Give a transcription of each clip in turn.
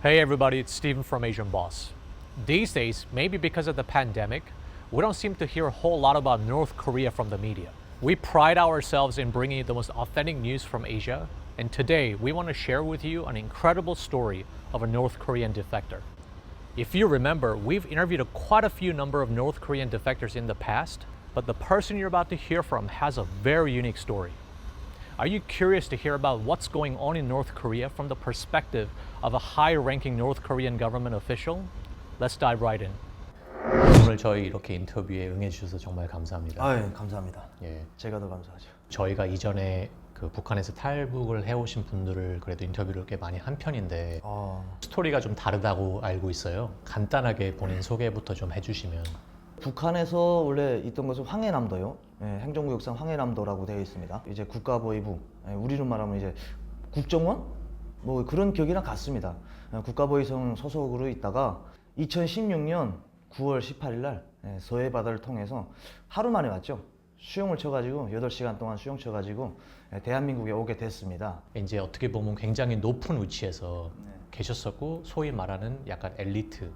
Hey everybody, it's Steven from Asian Boss. These days, maybe because of the pandemic, we don't seem to hear a whole lot about North Korea from the media. We pride ourselves in bringing you the most authentic news from Asia, and today we want to share with you an incredible story of a North Korean defector. If you remember, we've interviewed quite a few number of North Korean defectors in the past, but the person you're about to hear from has a very unique story. Are you curious to hear about what's going on in North Korea from the perspective of a high-ranking North Korean government official? Let's dive right in. 오늘 저희 이렇게 인터뷰에 응해주셔서 정말 감사합니다. 예, 감사합니다. 예, 제가 더 감사하죠. 저희가 이전에 그 북한에서 탈북을 해오신 분들을 그래도 인터뷰를 꽤 많이 한 편인데 스토리가 좀 다르다고 알고 있어요. 간단하게 본인 소개부터 좀 해주시면. 북한에서 원래 있던 것은 황해남도요. 예, 행정구역상 황해남도라고 되어 있습니다. 이제 국가보위부, 우리로 말하면 이제 국정원? 뭐 그런 격이랑 같습니다. 국가보위성 소속으로 있다가 2016년 9월 18일 날 서해 바다를 통해서 하루 만에 왔죠. 수용을 쳐가지고 8시간 동안 수용 쳐가지고 대한민국에 오게 됐습니다. 이제 어떻게 보면 굉장히 높은 위치에서 계셨었고 소위 말하는 약간 엘리트.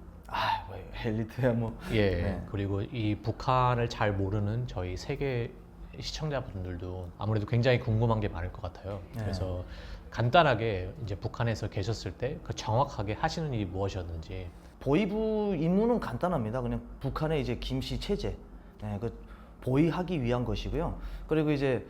뭐 엘리트야 뭐. 예. 네. 그리고 이 북한을 잘 모르는 저희 세계 시청자분들도 아무래도 굉장히 궁금한 게 많을 것 같아요. 네. 그래서 간단하게 이제 북한에서 계셨을 때 그 정확하게 하시는 일이 무엇이었는지. 보위부 임무는 간단합니다. 그냥 북한의 이제 김씨 체제, 그 보위하기 위한 것이고요. 그리고 이제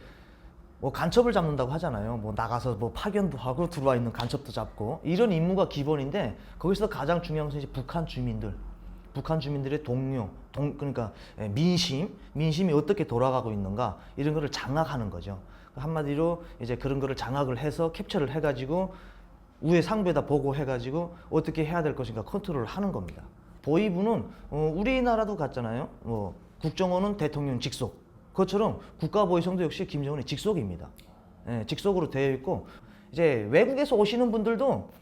뭐 간첩을 잡는다고 하잖아요. 뭐 나가서 뭐 파견도 하고 들어와 있는 간첩도 잡고 이런 임무가 기본인데 거기서 가장 중요한 것은 이제 북한 주민들의 동료, 그러니까 민심이 어떻게 돌아가고 있는가 이런 거를 장악하는 거죠. 한마디로 이제 그런 거를 장악을 해서 캡처를 해가지고 위에 상부에다 보고해가지고 어떻게 해야 될 것인가 컨트롤을 하는 겁니다. 보위부는 우리나라도 같잖아요. 뭐 국정원은 대통령 직속. 그것처럼 국가보위성도 역시 김정은의 직속입니다. 예, 직속으로 되어 있고 이제 외국에서 오시는 분들도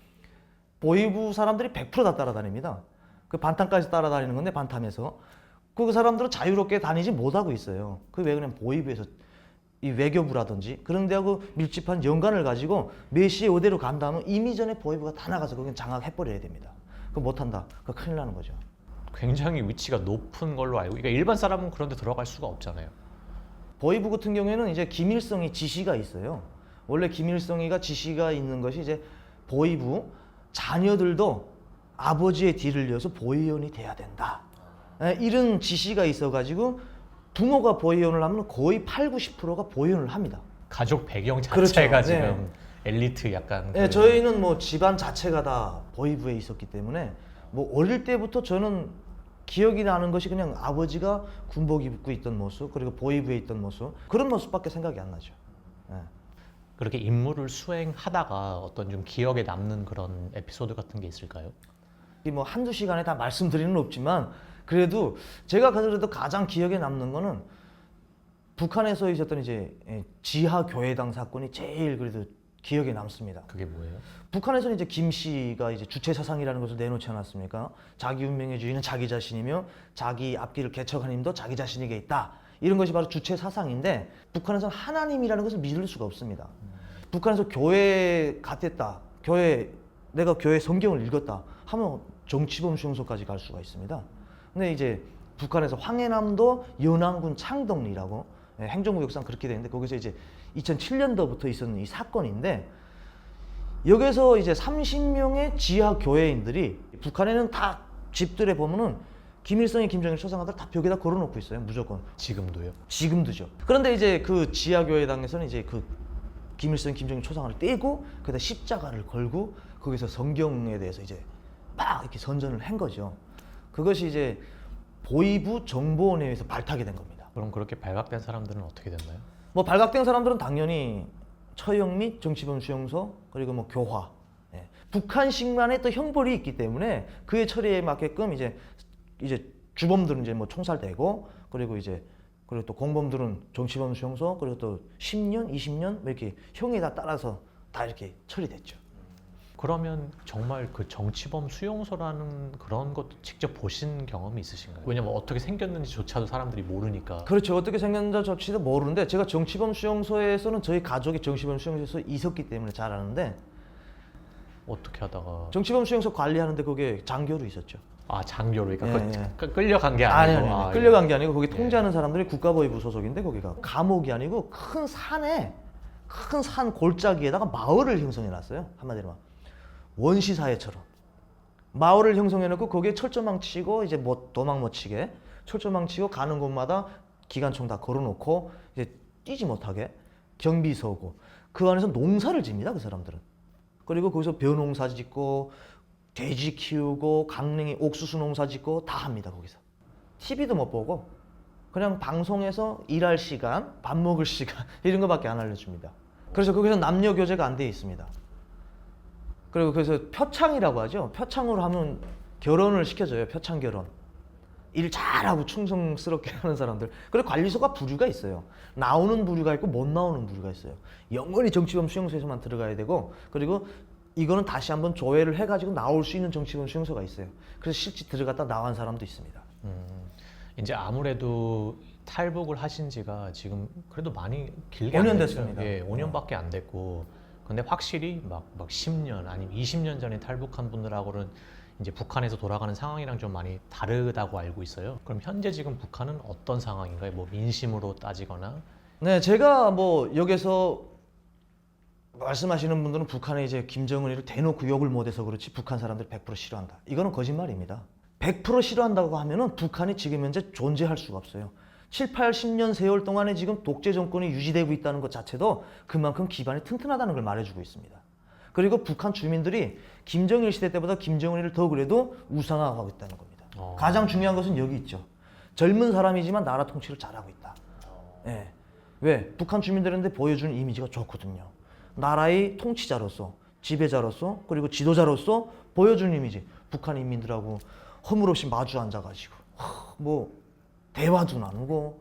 보위부 사람들이 100% 다 따라다닙니다. 그 반탄까지 따라다니는 건데 반탐에서 그 사람들은 자유롭게 다니지 못하고 있어요. 그게 왜 그냥 보위부에서 이 외교부라든지 그런 데하고 밀집한 연관을 가지고 몇 시에 어디로 간다면 이미 전에 보위부가 다 나가서 거기 장악해버려야 됩니다. 그거 못한다. 그거 큰일 나는 거죠. 굉장히 위치가 높은 걸로 알고, 그러니까 일반 사람은 그런 데 들어갈 수가 없잖아요. 보위부 같은 경우에는 이제 김일성이 지시가 있어요. 원래 김일성이가 지시가 있는 것이 이제 보위부 자녀들도 아버지의 뒤를 이어서 보위원이 돼야 된다. 이런 지시가 있어가지고 부모가 보위원을 하면 거의 80~90%가 보위원을 합니다. 가족 배경 자체가 그렇죠. 지금 엘리트 약간. 네, 저희는 뭐 집안 자체가 다 보위부에 있었기 때문에 뭐 어릴 때부터 저는 기억이 나는 것이 그냥 아버지가 군복 입고 있던 모습 그리고 보위부에 있던 모습 그런 모습밖에 생각이 안 나죠. 네. 그렇게 임무를 수행하다가 어떤 좀 기억에 남는 그런 에피소드 같은 게 있을까요? 뭐 한두 시간에 다 말씀드리는 건 없지만 그래도 제가 그래도 가장 기억에 남는 거는 북한에서 있었던 이제 지하 교회당 사건이 제일 그래도 기억에 남습니다. 그게 뭐예요? 북한에서는 이제 김 씨가 이제 주체 사상이라는 것을 내놓지 않았습니까? 자기 운명의 주인은 자기 자신이며 자기 앞길을 개척하는 힘도 자기 자신에게 있다. 이런 것이 바로 주체 사상인데 북한에서는 하나님이라는 것을 믿을 수가 없습니다. 북한에서 교회 갔댔다. 내가 교회 성경을 읽었다 하면 정치범 수용소까지 갈 수가 있습니다. 근데 이제 북한에서 황해남도 연안군 창덕리라고 행정구역상 그렇게 되는데 거기서 이제 2007년도부터 있었는 이 사건인데 여기서 이제 30명의 지하 교회인들이 북한에는 다 집들에 보면은 김일성이 김정일 초상화들 다 벽에다 걸어놓고 있어요. 무조건. 지금도요? 지금도죠. 그런데 이제 그 지하 교회당에서는 이제 그 김일성 김정일 초상화를 떼고 거기다 십자가를 걸고 거기서 성경에 대해서 이제 막 이렇게 선전을 한 거죠. 그것이 이제 보위부 정보원에 의해서 발탁이 된 겁니다. 그럼 그렇게 발각된 사람들은 어떻게 됐나요? 뭐 발각된 사람들은 당연히 처형 및 정치범 수용소 그리고 뭐 교화. 북한식만의 또 형벌이 있기 때문에 그의 처리에 맞게끔 이제 주범들은 이제 뭐 총살되고 그리고 또 공범들은 정치범 수용소 그리고 또 10년, 20년 뭐 이렇게 형에 다 따라서 다 이렇게 처리됐죠. 그러면 정말 그 정치범 수용소라는 그런 것도 직접 보신 경험이 있으신가요? 왜냐면 어떻게 생겼는지조차도 사람들이 모르니까. 그렇죠. 어떻게 생겼는지조차도 모르는데 제가 정치범 수용소에서는 저희 가족이 정치범 수용소에서 있었기 때문에 잘 아는데 어떻게 하다가 정치범 수용소 관리하는데 거기에 장교로 있었죠. 아 장교로 그러니까 예, 끌려간 게 아니요, 아니고 아니요. 아, 끌려간 게 아니고 거기 통제하는 사람들이 국가보위부 소속인데 거기가 감옥이 아니고 큰 산에 큰 산 골짜기에다가 마을을 형성해 놨어요. 한마디로 말. 원시사회처럼 마을을 형성해 놓고 거기에 철조망 치고 이제 뭐 도망 못 치게 철조망 치고 가는 곳마다 기관총 다 걸어 놓고 이제 뛰지 못하게 경비 서고 그 안에서 농사를 집니다. 그 사람들은. 그리고 거기서 벼농사 짓고 돼지 키우고 강냉이 옥수수 농사 짓고 다 합니다. 거기서. TV도 못 보고 그냥 방송에서 일할 시간, 밥 먹을 시간 이런 거밖에 안 알려줍니다. 그래서 거기서 남녀 교제가 안 돼 있습니다. 그리고 그래서 표창이라고 하죠. 표창으로 하면 결혼을 시켜줘요. 표창 결혼. 일 잘하고 충성스럽게 하는 사람들. 그리고 관리소가 부류가 있어요. 나오는 부류가 있고 못 나오는 부류가 있어요. 영원히 정치범 수용소에서만 들어가야 되고 그리고 이거는 다시 한번 조회를 해가지고 나올 수 있는 정치범 수용소가 있어요. 그래서 실제 들어갔다 나온 사람도 있습니다. 이제 아무래도 탈북을 하신 지가 지금 그래도 많이 길게 5년 안 됐죠. 됐습니다. 예, 5년밖에 안 됐고 근데 확실히 막 10년 아니면 20년 전에 탈북한 분들하고는 이제 북한에서 돌아가는 상황이랑 좀 많이 다르다고 알고 있어요. 그럼 현재 지금 북한은 어떤 상황인가요? 뭐 민심으로 따지거나 네, 제가 뭐 여기서 말씀하시는 분들은 북한에 이제 김정은이를 대놓고 욕을 못해서 그렇지 북한 사람들 100% 싫어한다. 이거는 거짓말입니다. 100% 싫어한다고 하면은 북한이 지금 현재 존재할 수가 없어요. 7, 8, 10년 세월 동안에 지금 독재 정권이 유지되고 있다는 것 자체도 그만큼 기반이 튼튼하다는 걸 말해주고 있습니다. 그리고 북한 주민들이 김정일 시대 때보다 김정은이를 더 그래도 우상화하고 있다는 겁니다. 가장 중요한 것은 여기 있죠. 젊은 사람이지만 나라 통치를 잘하고 있다. 예. 왜? 북한 주민들한테 보여주는 이미지가 좋거든요. 나라의 통치자로서, 지배자로서, 그리고 지도자로서 보여주는 이미지. 북한 인민들하고 허물없이 마주 앉아가지고 뭐 대화도 나누고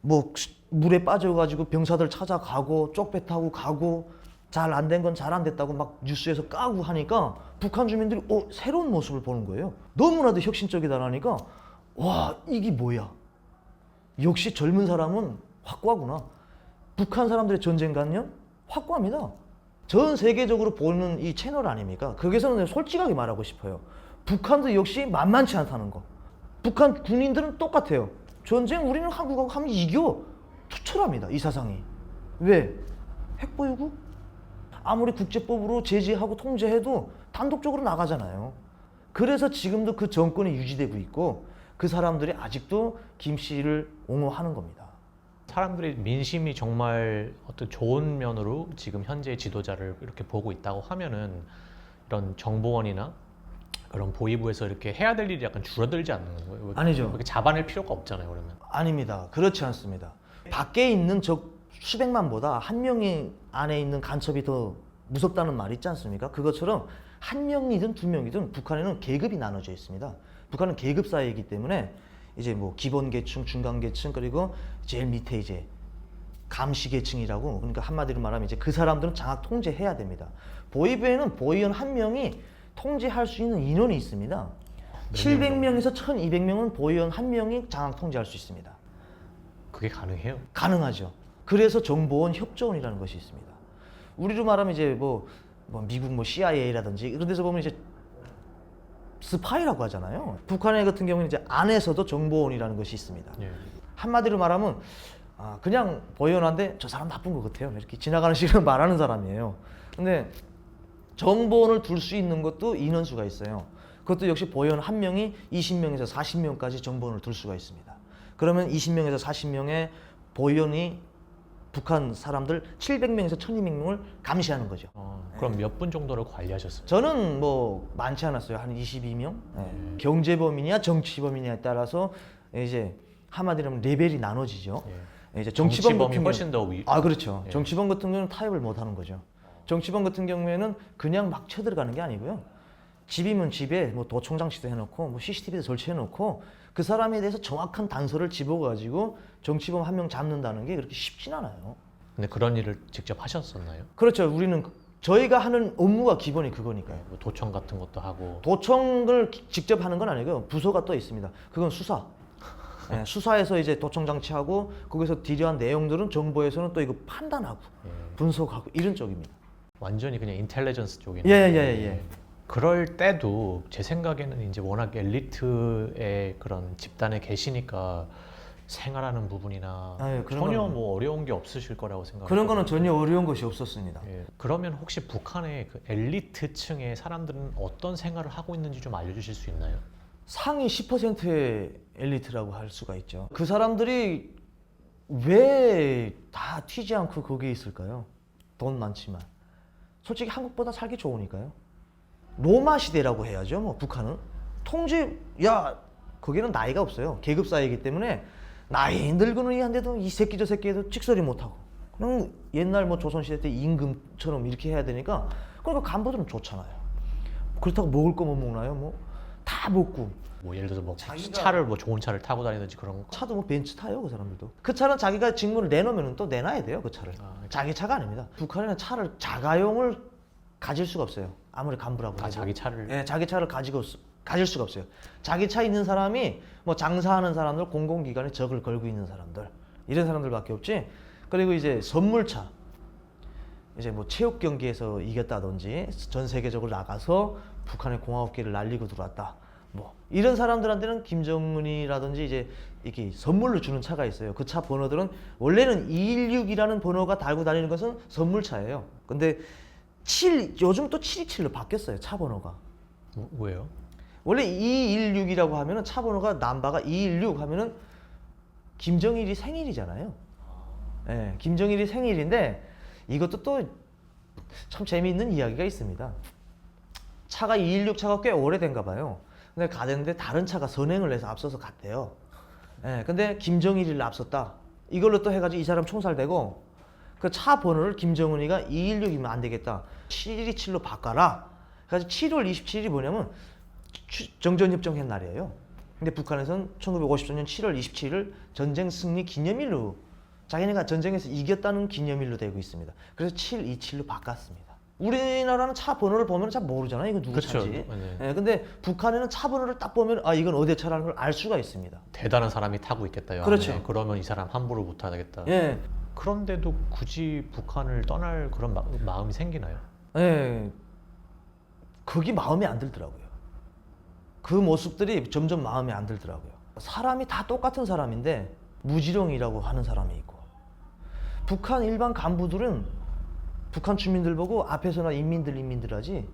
뭐 물에 빠져가지고 병사들 찾아가고 쪽배 타고 가고 잘 안 된 건 잘 안 됐다고 막 뉴스에서 까고 하니까 북한 주민들이 새로운 모습을 보는 거예요. 너무나도 혁신적이다라니까 와 이게 뭐야. 역시 젊은 사람은 확고하구나. 북한 사람들의 전쟁관념 확고합니다. 전 세계적으로 보는 이 채널 아닙니까? 거기서는 솔직하게 말하고 싶어요. 북한도 역시 만만치 않다는 거. 북한 군인들은 똑같아요. 전쟁 우리는 한국하고 하면 이겨. 투철합니다. 이 사상이. 왜? 핵보유국? 아무리 국제법으로 제재하고 통제해도 단독적으로 나가잖아요. 그래서 지금도 그 정권이 유지되고 있고 그 사람들이 아직도 김 씨를 옹호하는 겁니다. 사람들이 민심이 정말 어떤 좋은 면으로 지금 현재 지도자를 이렇게 보고 있다고 하면은 이런 정보원이나 그런 보위부에서 이렇게 해야 될 일이 약간 줄어들지 않는 거예요? 아니죠. 이렇게 잡아낼 필요가 없잖아요, 그러면. 아닙니다. 그렇지 않습니다. 밖에 있는 적 수백만보다 한 명이 안에 있는 간첩이 더 무섭다는 말이 있지 않습니까? 그것처럼 한 명이든 두 명이든 북한에는 계급이 나눠져 있습니다. 북한은 계급 사회이기 때문에 이제 뭐 기본 계층, 중간 계층 그리고 제일 밑에 이제 감시 계층이라고 그러니까 한마디로 말하면 이제 그 사람들은 장악 통제해야 됩니다. 보위부에는 보위원 한 명이 통제할 수 있는 인원이 있습니다. 700명에서 1200명은 보위원 한 명이 장악 통제할 수 있습니다. 그게 가능해요? 가능하죠. 그래서 정보원 협조원이라는 것이 있습니다. 우리로 말하면 이제 뭐 미국 뭐 CIA라든지 이런 데서 보면 이제 스파이라고 하잖아요. 북한의 같은 경우는 이제 안에서도 정보원이라는 것이 있습니다. 예. 한마디로 말하면 그냥 보위원한테 저 사람 나쁜 것 같아요. 이렇게 지나가는 식으로 말하는 사람이에요. 근데 정보원을 둘 수 있는 것도 인원수가 있어요. 그것도 역시 보위원 한 명이 20명에서 40명까지 정보원을 둘 수가 있습니다. 그러면 20명에서 40명의 보위원이 북한 사람들 700명에서 1200명을 감시하는 거죠. 그럼 몇 분 정도를 관리하셨어요? 저는 뭐 많지 않았어요. 한 22명. 경제범이냐 정치범이냐에 따라서 이제 한마디로 하면 레벨이 나눠지죠. 이제 정치범 같은 훨씬 더 위. 그렇죠. 예. 정치범 같은 경우는 타협을 못 하는 거죠. 정치범 같은 경우에는 그냥 막 쳐들어가는 게 아니고요. 집이면 집에 뭐 도청장치도 해놓고 뭐 CCTV도 설치해놓고 그 사람에 대해서 정확한 단서를 집어가지고 정치범 한 명 잡는다는 게 그렇게 쉽진 않아요. 근데 그런 일을 직접 하셨었나요? 그렇죠. 우리는 저희가 하는 업무가 기본이 그거니까요. 뭐 도청 같은 것도 하고. 도청을 직접 하는 건 아니고요. 부서가 또 있습니다. 그건 수사. 예, 수사에서 이제 도청 장치하고 거기서 디려한 내용들은 정보에서는 또 이거 판단하고 분석하고 이런 쪽입니다. 완전히 그냥 인텔리전스 쪽이네. 예. 그럴 때도 제 생각에는 이제 워낙 엘리트의 그런 집단에 계시니까 생활하는 부분이나 아, 예, 그런 전혀 거는- 뭐 어려운 게 없으실 거라고 생각합니다. 그런 거는 전혀 어려운 것이 없었습니다. 예. 그러면 혹시 북한의 그 엘리트층의 사람들은 어떤 생활을 하고 있는지 좀 알려주실 수 있나요? 상위 10%의 엘리트라고 할 수가 있죠. 그 사람들이 왜 다 튀지 않고 거기에 있을까요? 돈 많지만. 솔직히 한국보다 살기 좋으니까요. 로마 시대라고 해야죠. 뭐 북한은 거기는 나이가 없어요. 계급 사회이기 때문에 나이 늙은이 한데도 이 새끼 저 새끼에도 찍소리 못하고 그냥 옛날 뭐 조선시대 때 임금처럼 이렇게 해야 되니까 그러니까 간부들은 좋잖아요. 그렇다고 먹을 거 못 먹나요? 뭐 다 먹고 뭐 예를 들어서 뭐 자기가- 차를 뭐 좋은 차를 타고 다니든지 그런 거. 차도 뭐 벤츠 타요. 그 사람들도 그 차는 자기가 직무를 내놓으면 또 내놔야 돼요. 그 차를 자기 차가 아닙니다. 북한에는 차를 자가용을 가질 수가 없어요. 아무리 간부라고 해도. 자기 차를. 예, 자기 차를 가질 수가 없어요. 자기 차 있는 사람이 뭐 장사하는 사람들, 공공기관에 적을 걸고 있는 사람들 이런 사람들밖에 없지. 그리고 이제 선물차, 이제 뭐 체육 경기에서 이겼다든지 전 세계적으로 나가서 북한의 공화국기를 날리고 들어왔다. 뭐 이런 사람들한테는 김정은이라든지 이제 이렇게 선물로 주는 차가 있어요. 그 차 번호들은 원래는 216이라는 번호가 달고 다니는 것은 선물차예요. 근데 요즘 또 727로 바뀌었어요. 차 번호가. 왜요? 원래 216이라고 하면은 차 번호가 남바가 216 하면은 김정일이 생일이잖아요. 예, 김정일이 생일인데 이것도 또 참 재미있는 이야기가 있습니다. 차가 216 차가 꽤 오래된가 봐요. 근데 가는데 다른 차가 선행을 해서 앞서서 갔대요. 예, 근데 김정일이를 앞섰다. 이걸로 또 해가지고 이 사람 총살되고 그 차 번호를 김정은이가 216이면 안 되겠다. 727로 바꿔라. 그래서 7월 27일이 뭐냐면 정전협정한 날이에요. 근데 북한에서는 1954년 7월 27일 전쟁 승리 기념일로 자기네가 전쟁에서 이겼다는 기념일로 되고 있습니다. 그래서 727로 바꿨습니다. 우리나라는 차 번호를 보면 잘 모르잖아요. 이거 누구 그쵸. 차지? 네. 예, 근데 북한에는 차 번호를 딱 보면 아 이건 어디 차라는 걸 알 수가 있습니다. 대단한 사람이 타고 있겠다. 요 그렇죠. 안에. 그러면 이 사람 함부로 못 타겠다. 예, 그런데도 굳이 북한을 떠날 그런 마음이 생기나요? 예, 그게 마음에 안 들더라고요. 그 모습들이 점점 마음에 안 들더라고요. 사람이 다 똑같은 사람인데 무지렁이라고 하는 사람이 있고 북한 일반 간부들은 북한 주민들 보고 앞에서나 인민들 하지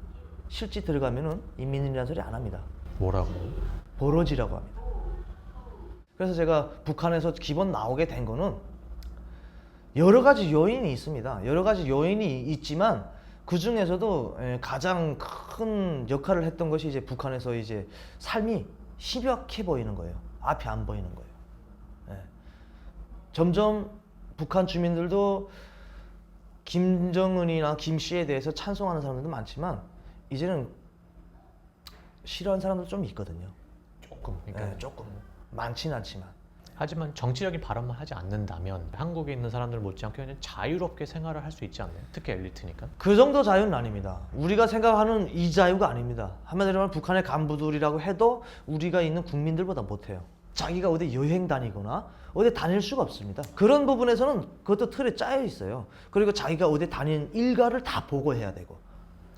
실제 들어가면은 인민이라는 소리 안 합니다. 뭐라고? 버러지라고 합니다. 그래서 제가 북한에서 기본 나오게 된 거는 여러 가지 요인이 있습니다. 여러 가지 요인이 있지만 그 중에서도 가장 큰 역할을 했던 것이 이제 북한에서 이제 삶이 심각해 보이는 거예요. 앞이 안 보이는 거예요. 예. 점점 북한 주민들도 김정은이나 김씨에 대해서 찬송하는 사람들도 많지만 이제는 싫어하는 사람도 좀 있거든요. 조금. 그러니까 예, 조금 많지는 않지만. 하지만 정치적인 발언만 하지 않는다면 한국에 있는 사람들 못지않게 그냥 자유롭게 생활을 할 수 있지 않나요? 특히 엘리트니까. 그 정도 자유는 아닙니다. 우리가 생각하는 이 자유가 아닙니다. 한마디로 말하면 북한의 간부들이라고 해도 우리가 있는 국민들보다 못해요. 자기가 어디 여행 다니거나 어디 다닐 수가 없습니다. 그런 부분에서는 그것도 틀에 짜여 있어요. 그리고 자기가 어디 다니는 일가를 다 보고해야 되고.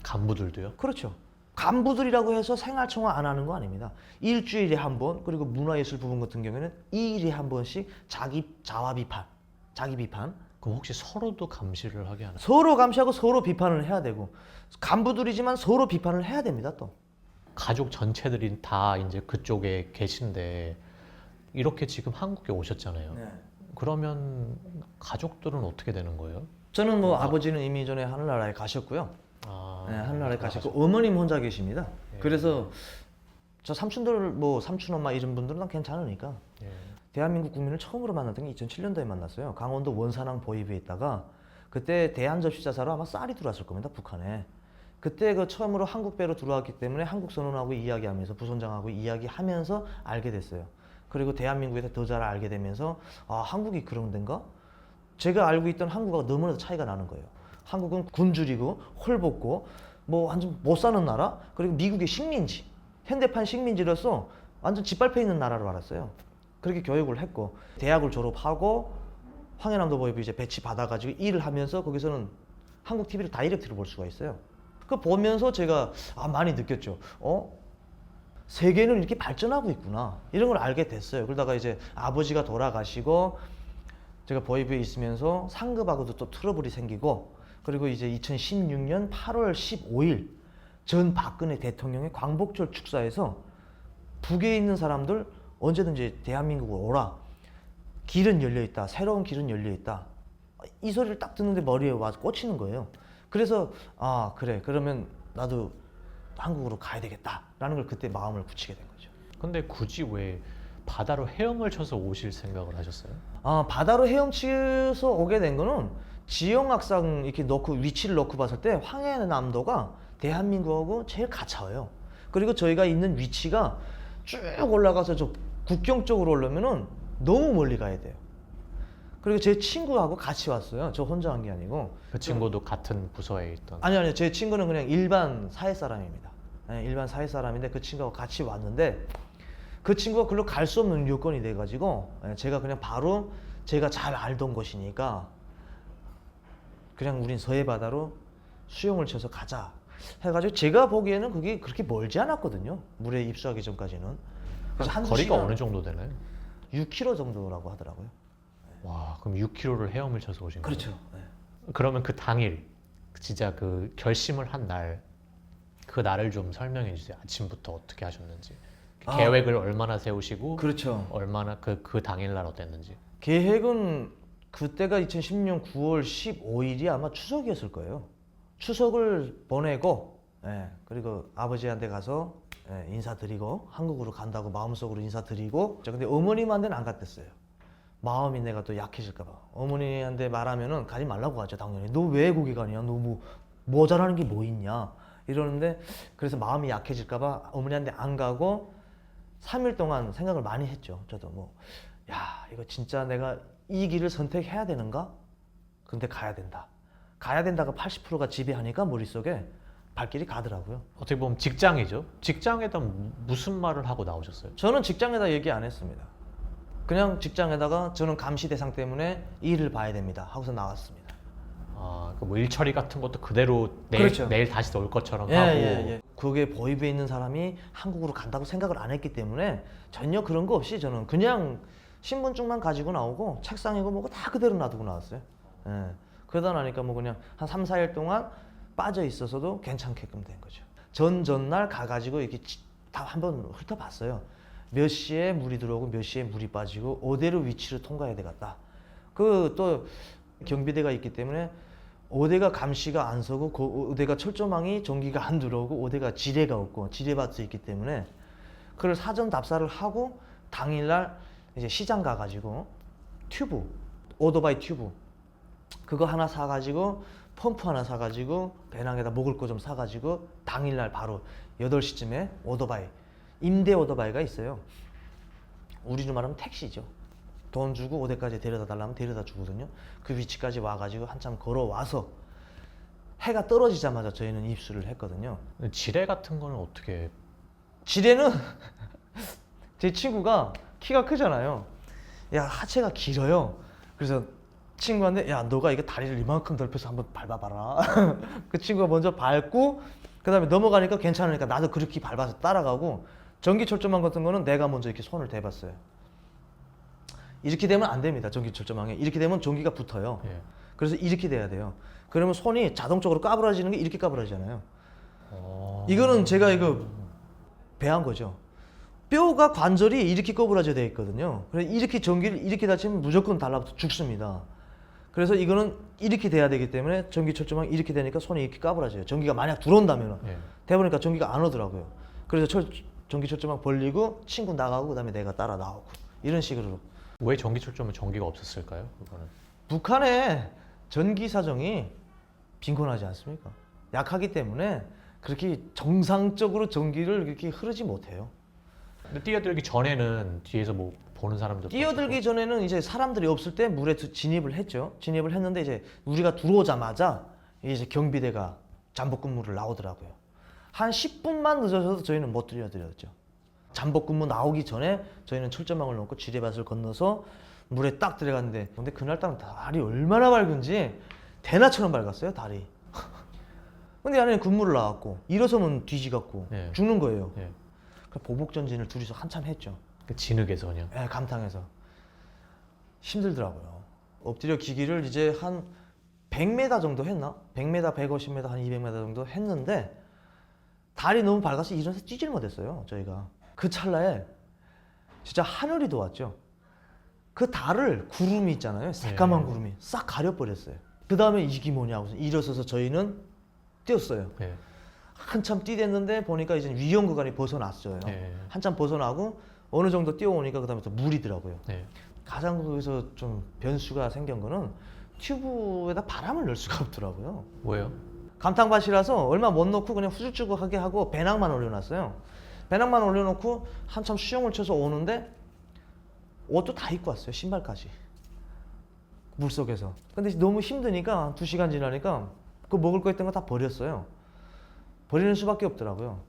간부들도요? 그렇죠. 간부들이라고 해서 생활청화 안 하는 거 아닙니다. 일주일에 한 번, 그리고 문화예술 부분 같은 경우에는 2일에 한 번씩 자기 비판. 그럼 혹시 서로도 감시를 하게 하나요? 서로 감시하고 서로 비판을 해야 되고 간부들이지만 서로 비판을 해야 됩니다. 또 가족 전체들이 다 이제 그쪽에 계신데 이렇게 지금 한국에 오셨잖아요. 그러면 가족들은 어떻게 되는 거예요? 저는 뭐 아버지는 이미 전에 하늘나라에 가셨고요. 아, 네, 하늘나라에 가셨고 어머님 혼자 계십니다. 예. 그래서 저 삼촌들 뭐 삼촌 엄마 이런 분들은 난 괜찮으니까 예. 대한민국 국민을 처음으로 만났던 게 2007년도에 만났어요. 강원도 원산항 보위부에 있다가 그때 대한접시자사로 아마 쌀이 들어왔을 겁니다. 북한에. 그때 그 처음으로 한국 배로 들어왔기 때문에 한국 선언하고 이야기하면서 부선장하고 이야기하면서 알게 됐어요. 그리고 대한민국에 대해서 더 잘 알게 되면서 아 한국이 그런 데인가? 제가 알고 있던 한국하고 너무나도 차이가 나는 거예요. 한국은 굶주리고 헐벗고 뭐 완전 못 사는 나라, 그리고 미국의 식민지, 현대판 식민지로서 완전 짓밟혀 있는 나라로 알았어요. 그렇게 교육을 했고 대학을 졸업하고 황해남도 보위부 이제 배치 받아가지고 일을 하면서 거기서는 한국 TV를 다이렉트로 볼 수가 있어요. 그 보면서 제가 많이 느꼈죠. 세계는 이렇게 발전하고 있구나. 이런 걸 알게 됐어요. 그러다가 이제 아버지가 돌아가시고 제가 보이브에 있으면서 상급하고도 또 트러블이 생기고, 그리고 이제 2016년 8월 15일 전 박근혜 대통령의 광복절 축사에서 북에 있는 사람들 언제든지 대한민국으로 오라. 길은 열려 있다. 새로운 길은 열려 있다. 이 소리를 딱 듣는데 머리에 와서 꽂히는 거예요. 그래서 그래, 그러면 나도 한국으로 가야 되겠다라는 걸 그때 마음을 굳히게 된 거죠. 근데 굳이 왜 바다로 헤엄을 쳐서 오실 생각을 하셨어요? 바다로 헤엄치서 오게 된 거는 지형학상 이렇게 넣고 위치를 넣고 봤을 때 황해남도가 대한민국하고 제일 가까워요. 그리고 저희가 있는 위치가 쭉 올라가서 저 국경 쪽으로 오려면은 너무 멀리 가야 돼요. 그리고 제 친구하고 같이 왔어요. 저 혼자 한 게 아니고. 그 친구도 같은 부서에 있던. 아니요. 제 친구는 그냥 일반 사회 사람입니다. 네, 일반 사회 사람인데 그 친구하고 같이 왔는데, 그 친구가 글로 갈 수 없는 요건이 돼가지고 제가 그냥 바로 제가 잘 알던 곳이니까 그냥 우린 서해 바다로 수영을 쳐서 가자 해가지고, 제가 보기에는 그게 그렇게 멀지 않았거든요. 물에 입수하기 전까지는. 그래서 한두 거리가 시간, 어느 정도 되나요? 6km 정도라고 하더라고요. 와, 그럼 6km를 헤엄을 쳐서 오신 거예요? 그렇죠. 네. 그러면 그 당일 진짜 그 결심을 한 날, 그 날을 좀 설명해 주세요. 아침부터 어떻게 하셨는지, 계획을 얼마나 세우시고, 그렇죠. 얼마나 그 당일날 어땠는지. 계획은 그때가 2010년 9월 15일이 아마 추석이었을 거예요. 추석을 보내고, 그리고 아버지한테 가서 인사드리고, 한국으로 간다고 마음속으로 인사드리고. 근데 어머님한테는 안 갔댔어요. 마음이 내가 또 약해질까봐. 어머니한테 말하면은 가지 말라고 하죠, 당연히. 너 왜 거기 가냐? 너 뭐 모자라는 게 뭐 있냐? 이러는데, 그래서 마음이 약해질까봐 어머니한테 안 가고 3일 동안 생각을 많이 했죠. 저도 이거 진짜 내가 이 길을 선택해야 되는가? 근데 가야 된다. 가야 된다가 80%가 지배하니까 머릿속에 발길이 가더라고요. 어떻게 보면 직장이죠. 직장에다 무슨 말을 하고 나오셨어요? 저는 직장에다 얘기 안 했습니다. 그냥 직장에다가 저는 감시 대상 때문에 일을 봐야 됩니다 하고서 나왔습니다. 그 뭐 일 처리 같은 것도 그대로 그렇죠. 내일 다시 올 것처럼 하고. 그게 보이브에 있는 사람이 한국으로 간다고 생각을 안 했기 때문에 전혀 그런 거 없이 저는 그냥 신분증만 가지고 나오고 책상이고 뭐고 다 그대로 놔두고 나왔어요. 그러다 나니까 그냥 한 3, 4일 동안 빠져 있어서도 괜찮게끔 된 거죠. 전날 가가지고 이렇게 다 한번 훑어봤어요. 몇 시에 물이 들어오고 몇 시에 물이 빠지고 어디로 위치를 통과해야 되겠다. 그 또 경비대가 있기 때문에 어디가 감시가 안 서고 그 어디가 철조망이 전기가 안 들어오고 어디가 지뢰가 없고 지뢰밭이 있기 때문에 그걸 사전 답사를 하고 당일날 이제 시장 가가지고 튜브, 오토바이 튜브 그거 하나 사가지고 펌프 하나 사가지고 배낭에다 먹을 거 좀 사가지고 당일날 바로 8시쯤에 오토바이, 임대 오토바이가 있어요. 우리로 말하면 택시죠. 돈 주고 어디까지 데려다 달라면 데려다 주거든요. 그 위치까지 와가지고 한참 걸어와서 해가 떨어지자마자 저희는 입수를 했거든요. 지뢰 같은 거는 어떻게? 지뢰는 제 친구가 키가 크잖아요. 야, 하체가 길어요. 그래서 친구한테 야, 너가 이거 다리를 이만큼 넓혀서 한번 밟아봐라. 그 친구가 먼저 밟고 그 다음에 넘어가니까 괜찮으니까 나도 그렇게 밟아서 따라가고, 전기 철조망 같은 거는 내가 먼저 이렇게 손을 대봤어요. 이렇게 되면 안 됩니다. 전기 철조망에 이렇게 되면 전기가 붙어요. 그래서 이렇게 돼야 돼요. 그러면 손이 자동적으로 까부라지는 게 이렇게 까부라지잖아요. 이거는 제가 이거 배한 거죠. 뼈가 관절이 이렇게 꼬부라져 되어 있거든요. 그래서 이렇게 전기를 이렇게 다치면 무조건 달라붙어 죽습니다. 그래서 이거는 이렇게 돼야 되기 때문에 전기 철조망이 이렇게 되니까 손이 이렇게 까부라져요. 전기가 만약 들어온다면 대보니까 전기가 안 오더라고요. 그래서 전기 철조망 벌리고 친구 나가고 그다음에 내가 따라 나오고 이런 식으로. 왜 전기 철조망 전기가 없었을까요? 그거는 북한의 전기 사정이 빈곤하지 않습니까? 약하기 때문에 그렇게 정상적으로 전기를 이렇게 흐르지 못해요. 근데 뛰어들기 전에는 뒤에서 뭐 보는 사람들 뛰어들기 전에는 이제 사람들이 없을 때 물에 진입을 했죠. 진입을 했는데 이제 우리가 들어오자마자 이제 경비대가 잠복 근무를 나오더라고요. 한 10분만 늦어서도 저희는 못 뛰어들었죠. 잠복 근무 나오기 전에 저희는 철조망을 넘고 지뢰밭을 건너서 물에 딱 들어갔는데, 근데 그날따라 달이 얼마나 밝은지 대나처럼 밝았어요. 달이 근데 안에 군무를 나왔고 일어서면 뒤지갖고 예. 죽는 거예요. 예. 그 보복 전진을 둘이서 한참 했죠. 그 진흙에서 그냥. 예, 감탕에서 힘들더라고요. 엎드려 기기를 이제 한 100m 정도 했나? 100m, 150m, 한 200m 정도 했는데 달이 너무 밝아서 일어나서 뛰질 못했어요. 저희가 그 찰나에 진짜 하늘이 도왔죠. 그 달을 구름이 있잖아요. 새까만 구름이 싹 가려버렸어요. 그 다음에 이게 뭐냐고 일어서서 저희는 뛰었어요. 예. 한참 뛰댔는데 보니까 이제 위험 구간이 벗어났어요. 예. 한참 벗어나고 어느 정도 뛰어오니까 그 다음부터 물이더라고요. 예. 가장 거기서 좀 변수가 생긴 거는 튜브에다 바람을 넣을 수가 없더라고요. 뭐예요? 감탄밭이라서 얼마 못 넣고 그냥 후줄쭉하게 하고 배낭만 올려놨어요. 배낭만 올려놓고 한참 수영을 쳐서 오는데 옷도 다 입고 왔어요. 신발까지. 물속에서. 근데 너무 힘드니까 2시간 지나니까 그 먹을 거 있던 거 다 버렸어요. 버리는 수밖에 없더라고요.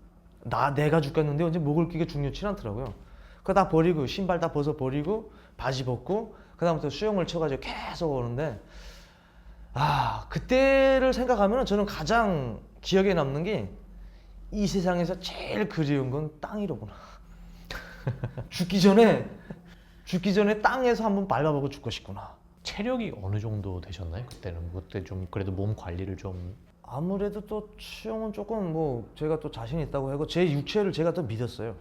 내가 죽겠는데 언제 먹을 게 중요치 않더라고요. 그거 다 버리고 신발 다 벗어 버리고 바지 벗고 그 다음부터 수영을 쳐가지고 계속 오는데 그때를 생각하면 저는 가장 기억에 남는 게 이 세상에서 제일 그리운 건 땅이로구나. 죽기 전에 땅에서 한번 밟아보고 죽고 싶구나. 체력이 어느 정도 되셨나요? 그때는 그때 좀 그래도 몸 관리를 좀. 아무래도 또 수영은 조금 뭐 제가 또 자신 있다고 하고 제 육체를 제가 더 믿었어요.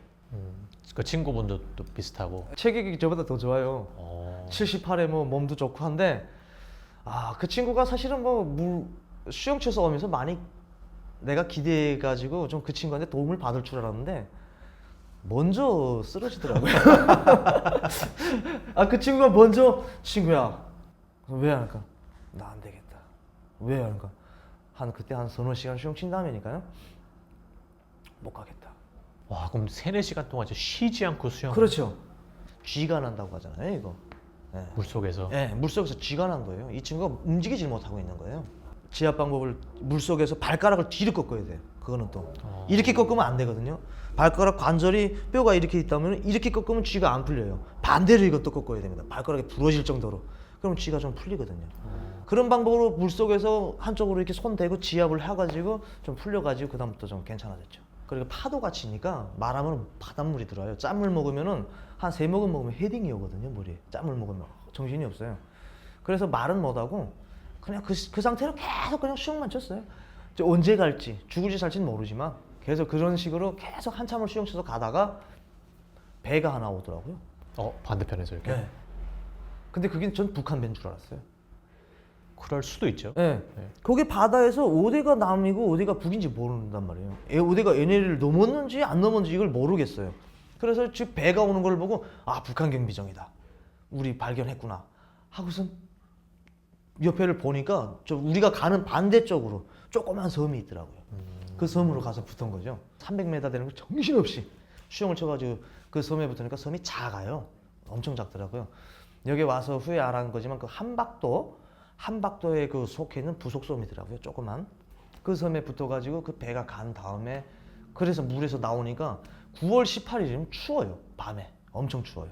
그 친구분도 또 비슷하고. 체격이 저보다 더 좋아요. 78에 뭐 몸도 좋고 한데 그 친구가 사실은 뭐 수영 쳐서 오면서 많이 내가 기대해 가지고 좀 그 친구한테 도움을 받을 줄 알았는데 먼저 쓰러지더라고요. 그 친구가 먼저 친구야 왜 안 할까? 나 안 되겠다. 왜 안 할까? 그때 한 서너 시간 수영 친 다음이니까요. 못 가겠다. 와, 그럼 3-4시간 동안 진짜 쉬지 않고 수영. 그렇죠. 쥐가 난다고 하잖아요, 이거. 네. 물속에서. 네, 물속에서 쥐가 난 거예요. 이 친구가 움직이질 못하고 있는 거예요. 지압 방법을 물속에서 발가락을 뒤로 꺾어야 돼요. 그거는 또 이렇게 꺾으면 안 되거든요. 발가락 관절이 뼈가 이렇게 있다면 이렇게 꺾으면 쥐가 안 풀려요. 반대로 이것도 꺾어야 됩니다. 발가락이 부러질 정도로. 그럼 쥐가 좀 풀리거든요. 그런 방법으로 물속에서 한쪽으로 이렇게 손 대고 지압을 해가지고 좀 풀려가지고 그 다음부터 좀 괜찮아졌죠. 그리고 파도가 치니까 말하면 바닷물이 들어와요. 짠물 먹으면은 한 3모금 먹으면 헤딩이 오거든요, 물이. 짠물 먹으면 정신이 없어요. 그래서 말은 못하고 그냥 그 상태로 계속 그냥 수영만 쳤어요. 언제 갈지 죽을지 살지는 모르지만 계속 그런 식으로 계속 한참을 수영 쳐서 가다가 배가 하나 오더라고요. 반대편에서 이렇게. 네. 근데 그게 전 북한 배인 줄 알았어요. 그럴 수도 있죠. 네. 네. 거기 바다에서 어디가 남이고 어디가 북인지 모른단 말이에요. 어디가 NLL을 넘었는지 안 넘었는지 이걸 모르겠어요. 그래서 즉 배가 오는 걸 보고 북한 경비정이다. 우리 발견했구나. 하고선 옆에를 보니까 우리가 가는 반대쪽으로 조그만 섬이 있더라고요. 그 섬으로 가서 붙은 거죠. 300m 되는 거 정신없이 수영을 쳐가지고 그 섬에 붙으니까 섬이 작아요. 엄청 작더라고요. 여기 와서 후에 알아는 거지만 그 한박도에 그 속해 있는 부속섬이더라고요. 조그만 그 섬에 붙어가지고 그 배가 간 다음에 그래서 물에서 나오니까 9월 18일이면 추워요. 밤에 엄청 추워요.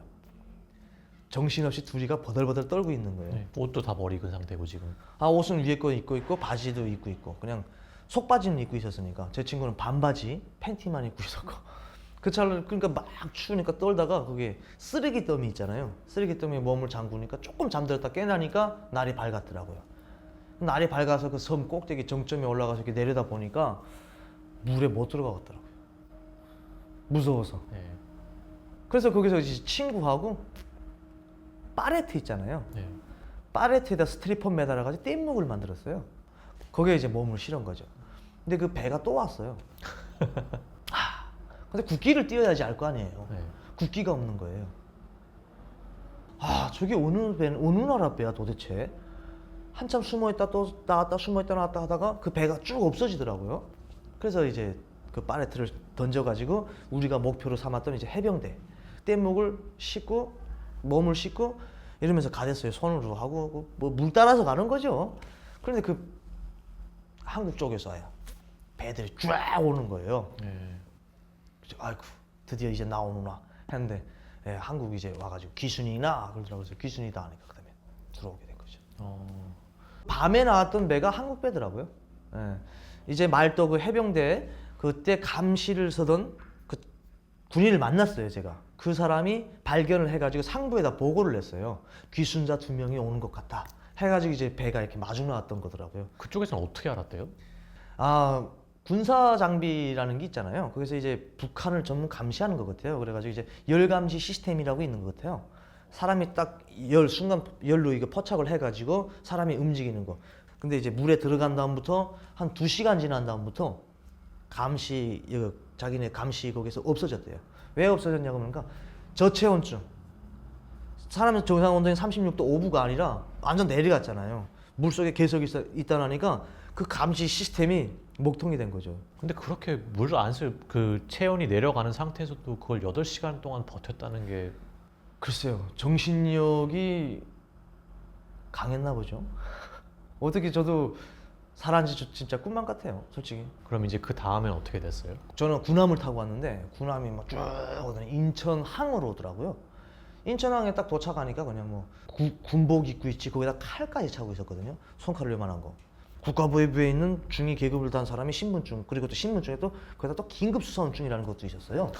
정신없이 둘이가 버들버들 떨고 있는 거예요. 네. 옷도 다 버리고 상태고 지금. 옷은 위에 거 입고 있고 바지도 입고 있고 그냥 속바지는 입고 있었으니까 제 친구는 반바지 팬티만 입고 있었고 그 차를 그러니까 막 추우니까 떨다가 그게 쓰레기 더미 있잖아요. 쓰레기 더미에 몸을 잠그니까 조금 잠들었다 깨나니까 날이 밝았더라고요. 날이 밝아서 그 섬 꼭대기 정점에 올라가서 이렇게 내려다 보니까 물에 못 들어가겠더라고요. 무서워서. 네. 그래서 거기서 이제 친구하고 파레트 있잖아요. 네. 파레트에다 스트리퍼 매달아가지고 뗏목을 만들었어요. 거기에 이제 몸을 실은 거죠. 근데 그 배가 또 왔어요. 근데 국기를 띄워야지 알 거 아니에요. 네. 국기가 없는 거예요. 저게 어느 나라 배야 도대체? 한참 숨어있다 또 나왔다 숨어있다 나왔다 하다가 그 배가 쭉 없어지더라고요. 그래서 이제 그 파레트를 던져가지고 우리가 목표로 삼았던 이제 해병대 뗏목을 싣고 몸을 싣고 이러면서 가댔어요. 손으로 하고 뭐 물 따라서 가는 거죠. 그런데 그 한국 쪽에서 배들이 쫙 오는 거예요. 네. 아이고 드디어 이제 나오는구나 했는데 한국이 이제 와가지고 귀순이나 그러더라고요. 그래서 귀순이다 하니까 그다음에 들어오게 된 거죠. 밤에 나왔던 배가 한국 배더라고요. 이제 말도 그 해병대 그때 감시를 서던 그 군인을 만났어요, 제가. 그 사람이 발견을 해가지고 상부에다 보고를 냈어요. 귀순자 2명이 오는 것 같다. 해가지고 이제 배가 이렇게 마중 나왔던 거더라고요. 그쪽에서는 어떻게 알았대요? 아, 군사 장비라는 게 있잖아요. 거기서 이제 북한을 전문 감시하는 것 같아요. 그래가지고 이제 열 감시 시스템이라고 있는 것 같아요. 사람이 딱 순간 열로 이거 포착을 해가지고 사람이 움직이는 거. 근데 이제 물에 들어간 다음부터 한 2시간 지난 다음부터 감시 자기네 감시 거기서 없어졌대요. 왜 없어졌냐고 그러니까 저체온증. 사람의 정상 온도는 36도 5부가 아니라 완전 내려갔잖아요. 물 속에 계속 있다나니까 그 감시 시스템이 목통이 된 거죠. 근데 그렇게 물 안에서 그 체온이 내려가는 상태에서도 그걸 8시간 동안 버텼다는 게 글쎄요, 정신력이 강했나 보죠. 어떻게 저도 살았는지 진짜 꿈만 같아요, 솔직히. 그럼 이제 그 다음엔 어떻게 됐어요? 저는 군함을 타고 왔는데 군함이 막 쭉 오더니 인천항으로 오더라고요. 인천항에 딱 도착하니까 그냥 뭐 군복 입고 있지 거기다 칼까지 차고 있었거든요. 손칼을 요만한 거. 국가보위부에 있는 중위 계급을 단 사람이 신분증, 그리고 또 신분증에 또 거기다 또 긴급수사원증이라는 것도 있었어요.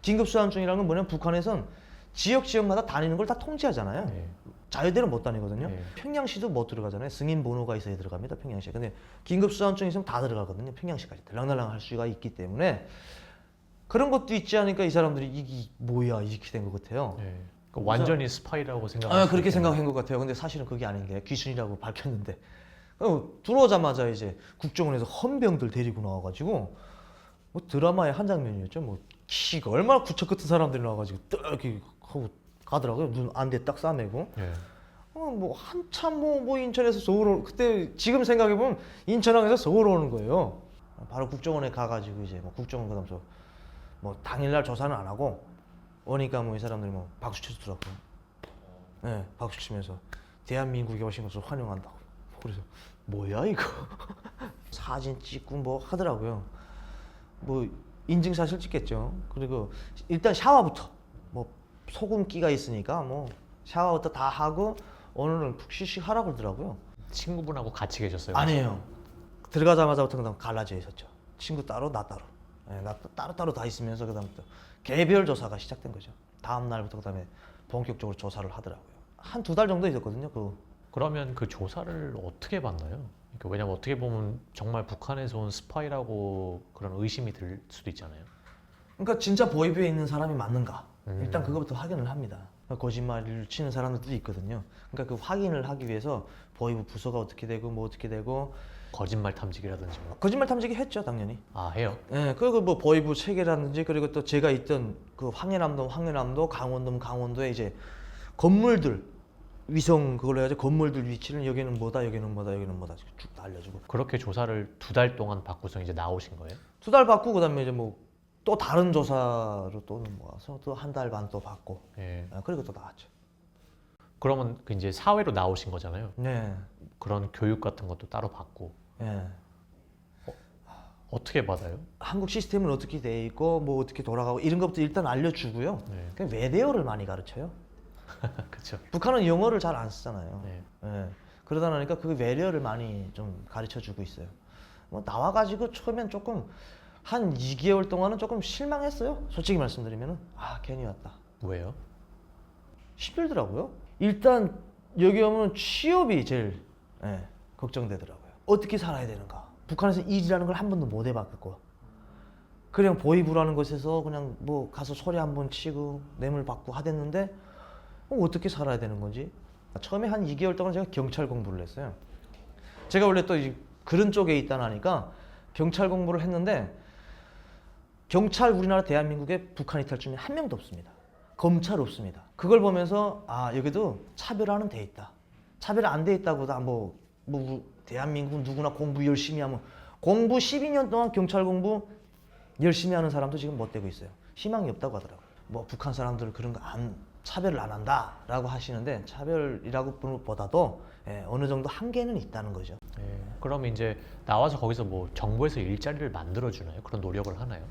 긴급수사원증이라는 건 뭐냐면 북한에선 지역마다 다니는 걸 다 통제하잖아요. 네. 자유대로 못 다니거든요. 네. 평양시도 못 들어가잖아요. 승인 번호가 있어야 들어갑니다. 평양시. 근데 긴급수사원증 있으면 다 들어가거든요. 평양시까지 들락날락 할 수가 있기 때문에 그런 것도 있지 않으니까 이 사람들이 이게 뭐야 이렇게 된 것 같아요. 네. 그러니까 완전히 스파이라고 생각하시죠? 그렇게 생각한 것 같아요. 근데 사실은 그게 아닌 게 귀순이라고 밝혔는데 들어오자마자 이제 국정원에서 헌병들 데리고 나와가지고 뭐 드라마의 한 장면이었죠. 뭐 키가 얼마나 구척 같은 사람들이 나와가지고 딱 이렇게 하고 가더라고요. 눈 안대 딱 싸매고. 네. 뭐 한참 뭐 인천에서 서울 그때 지금 생각해 보면 인천항에서 서울 오는 거예요. 바로 국정원에 가가지고 이제 뭐 국정원 그다음서 뭐 당일날 조사는 안 하고 오니까 뭐 이 사람들이 뭐 박수 쳐주더라고요. 네, 박수 치면서 대한민국에 오신 것을 환영한다고. 그래서 뭐야 이거 사진 찍고 뭐 하더라고요. 뭐 인증샷을 찍겠죠. 그리고 일단 샤워부터 뭐 소금기가 있으니까 뭐 샤워부터 다 하고 오늘은 푹 쉬쉬하라고 그러더라고요. 친구분하고 같이 계셨어요? 아니에요. 들어가자마자부터 그다음 갈라져 있었죠. 친구 따로 나 따로. 네, 나 따로 다 있으면서 그다음부터 개별 조사가 시작된 거죠. 다음 날부터 그다음에 본격적으로 조사를 하더라고요. 한 2달 정도 있었거든요. 그러면 그 조사를 어떻게 받나요? 그러니까 왜냐면 어떻게 보면 정말 북한에서 온 스파이라고 그런 의심이 들 수도 있잖아요. 그러니까 진짜 보위부에 있는 사람이 맞는가? 일단 그것부터 확인을 합니다. 거짓말을 치는 사람들도 있거든요. 그러니까 그 확인을 하기 위해서 보위부 부서가 어떻게 되고 뭐 어떻게 되고 거짓말 탐지기라든지 뭐. 거짓말 탐지기 했죠, 당연히. 아, 해요? 예, 그리고 뭐 보위부 체계라든지 그리고 또 제가 있던 그 황해남도, 강원도에 이제 건물들 위성 그걸로 해가지고 건물들 위치는 여기는 뭐다 쭉 다 알려주고. 그렇게 조사를 2달 동안 받고서 이제 나오신 거예요? 2달 받고 그다음에 이제 뭐 또 다른 조사로 또 모아서 또 1달 반 또 받고. 예. 그리고 또 나왔죠. 그러면 그 이제 사회로 나오신 거잖아요. 네. 그런 교육 같은 것도 따로 받고 예. 어떻게 받아요? 한국 시스템은 어떻게 돼 있고 뭐 어떻게 돌아가고 이런 것부터 일단 알려주고요. 네. 그냥 외래어를 많이 가르쳐요. 그렇죠. 북한은 영어를 잘 안 쓰잖아요. 네. 예. 그러다 보니까 그 외래어를 많이 좀 가르쳐주고 있어요. 뭐 나와가지고 처음엔 조금 한 2개월 동안은 조금 실망했어요. 솔직히 말씀드리면은 괜히 왔다. 왜요? 힘들더라고요. 일단 여기 오면 취업이 제일 걱정되더라고요. 어떻게 살아야 되는가? 북한에서 일이라는 걸 한 번도 못 해봤고 그냥 보위부라는 곳에서 그냥 뭐 가서 소리 한번 치고 뇌물 받고 하댔는데 어떻게 살아야 되는 건지. 처음에 한 2개월 동안 제가 경찰 공부를 했어요. 제가 원래 또 그런 쪽에 있다 나니까 경찰 공부를 했는데 경찰 우리나라 대한민국에 북한 이탈중에 한 명도 없습니다. 검찰 없습니다. 그걸 보면서 여기도 차별화는 돼 있다. 차별 안 돼 있다고 뭐 대한민국은 누구나 공부 열심히 하면 공부 12년 동안 경찰 공부 열심히 하는 사람도 지금 못 되고 있어요. 희망이 없다고 하더라고요. 뭐 북한 사람들 그런 거 차별을 안 한다라고 하시는데 차별이라고 보다도 어느 정도 한계는 있다는 거죠. 예. 그럼 이제 나와서 거기서 뭐 정부에서 일자리를 만들어 주나요? 그런 노력을 하나요?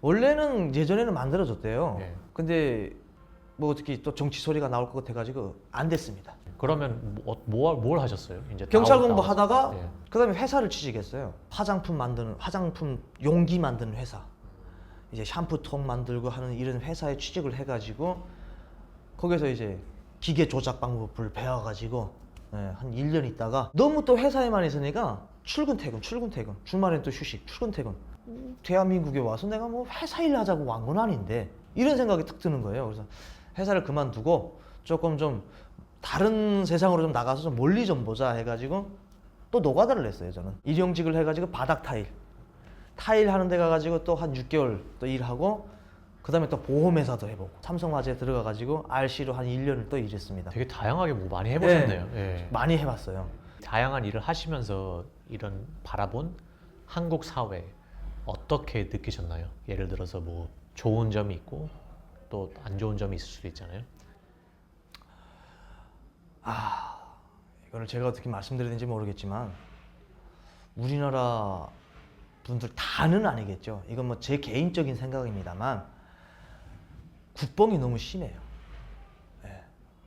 원래는 예전에는 만들어줬대요. 네. 근데 뭐 어떻게 또 정치 소리가 나올 것 같아가지고 안 됐습니다. 그러면 뭘 하셨어요? 이제 경찰 나오고 공부하다가 예. 그다음에 회사를 취직했어요. 화장품 용기 만드는 회사. 이제 샴푸통 만들고 하는 이런 회사에 취직을 해가지고 거기서 이제 기계 조작 방법을 배워가지고 한 1년 있다가 너무 또 회사에만 있으니까 출근 퇴근 주말엔 또 휴식 출근 퇴근 대한민국에 와서 내가 뭐 회사 일 하자고 온 건 아닌데 이런 생각이 탁 드는 거예요. 그래서 회사를 그만두고 조금 좀 다른 세상으로 좀 나가서 좀 멀리 좀 보자 해가지고 또 노가다를 했어요. 저는 일용직을 해가지고 바닥 타일 하는 데 가가지고 또 한 6개월 또 일하고 그 다음에 또 보험회사도 해보고 삼성화재에 들어가가지고 RC로 한 1년을 또 일했습니다. 되게 다양하게 뭐 많이 해보셨네요. 예. 많이 해봤어요. 다양한 일을 하시면서 이런 바라본 한국 사회 어떻게 느끼셨나요? 예를 들어서 뭐 좋은 점이 있고 또 안 좋은 점이 있을 수도 있잖아요. 이거를 제가 어떻게 말씀드려야 되는지 모르겠지만 우리나라 분들 다는 아니겠죠. 이건 뭐 제 개인적인 생각입니다만 국뽕이 너무 심해요. 예.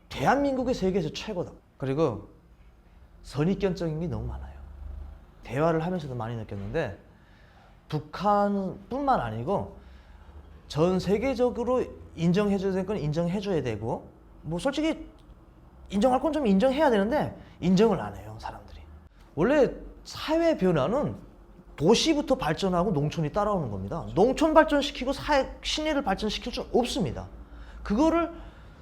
대한민국이 세계에서 최고다. 그리고 선입견적인 게 너무 많아요. 대화를 하면서도 많이 느꼈는데 북한뿐만 아니고 전 세계적으로 인정해줘야 될 건 인정해줘야 되고 뭐 솔직히 인정할 건 좀 인정해야 되는데 인정을 안 해요 사람들이. 원래 사회 변화는 도시부터 발전하고 농촌이 따라오는 겁니다. 농촌 발전시키고 시내를 발전시킬 수 없습니다. 그거를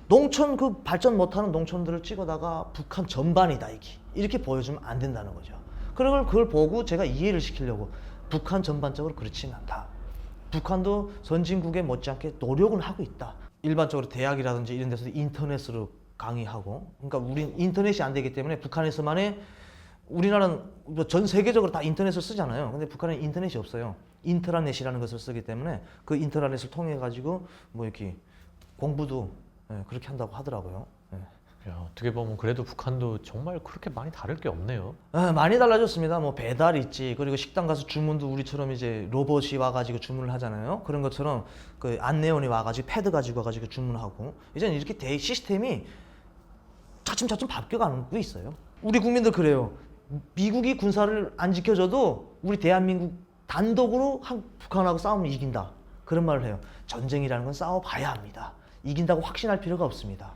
농촌 그 발전 못하는 농촌들을 찍어다가 북한 전반이다 이렇게 보여주면 안 된다는 거죠. 그걸 보고 제가 이해를 시키려고 북한 전반적으로 그렇지는 않다. 북한도 선진국에 못지않게 노력은 하고 있다. 일반적으로 대학이라든지 이런 데서 인터넷으로 강의하고 그러니까 우린 인터넷이 안 되기 때문에 북한에서만의 우리나라는 뭐 전 세계적으로 다 인터넷을 쓰잖아요. 근데 북한은 인터넷이 없어요. 인트라넷이라는 것을 쓰기 때문에 그 인트라넷을 통해 가지고 뭐 이렇게 공부도 그렇게 한다고 하더라고요. 야, 어떻게 보면 그래도 북한도 정말 그렇게 많이 다를 게 없네요. 많이 달라졌습니다. 뭐 배달 있지. 그리고 식당 가서 주문도 우리처럼 이제 로봇이 와가지고 주문을 하잖아요. 그런 것처럼 그 안내원이 와가지고 패드 가지고 와가지고 주문하고 이제는 이렇게 시스템이 차츰차츰 바뀌어가고 있어요. 우리 국민들 그래요. 미국이 군사를 안 지켜줘도 우리 대한민국 단독으로 북한하고 싸우면 이긴다. 그런 말을 해요. 전쟁이라는 건 싸워봐야 합니다. 이긴다고 확신할 필요가 없습니다.